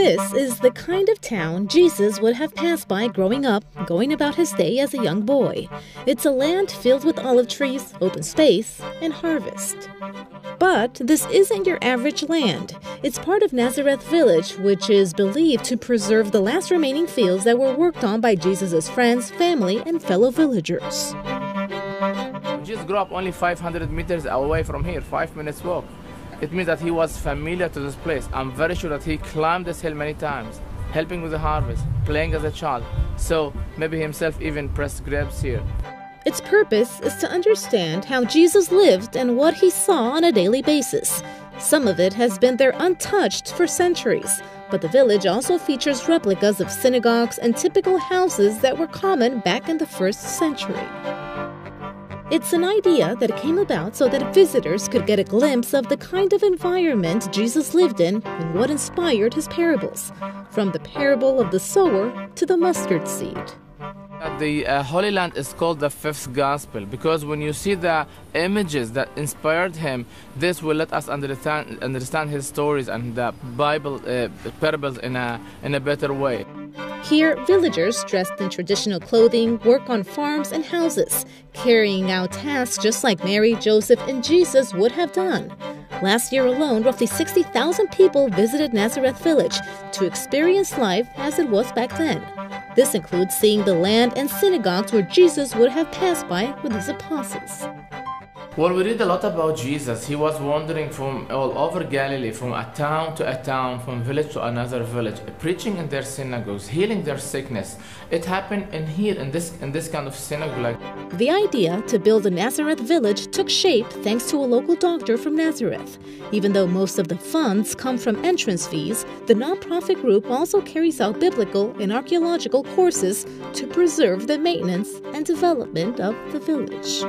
This is the kind of town Jesus would have passed by growing up, going about his day as a young boy. It's a land filled with olive trees, open space, and harvest. But this isn't your average land. It's part of Nazareth Village, which is believed to preserve the last remaining fields that were worked on by Jesus' friends, family, and fellow villagers. Jesus grew up only 500 meters away from here, 5 minutes walk. It means that he was familiar to this place. I'm very sure that he climbed this hill many times, helping with the harvest, playing as a child. So maybe himself even pressed grapes here. Its purpose is to understand how Jesus lived and what he saw on a daily basis. Some of it has been there untouched for centuries, but the village also features replicas of synagogues and typical houses that were common back in the 1st century. It's an idea that came about so that visitors could get a glimpse of the kind of environment Jesus lived in and what inspired his parables, from the parable of the sower to the mustard seed. The Holy Land is called the fifth gospel because when you see the images that inspired him, this will let us understand his stories and the Bible parables in a better way. Here, villagers dressed in traditional clothing work on farms and houses, carrying out tasks just like Mary, Joseph, and Jesus would have done. Last year alone, roughly 60,000 people visited Nazareth Village to experience life as it was back then. This includes seeing the land and synagogues where Jesus would have passed by with his apostles. Well, we read a lot about Jesus. He was wandering from all over Galilee, from a town, from village to another village, preaching in their synagogues, healing their sickness. It happened in here, in this kind of synagogue. The idea to build a Nazareth Village took shape thanks to a local doctor from Nazareth. Even though most of the funds come from entrance fees, the nonprofit group also carries out biblical and archaeological courses to preserve the maintenance and development of the village.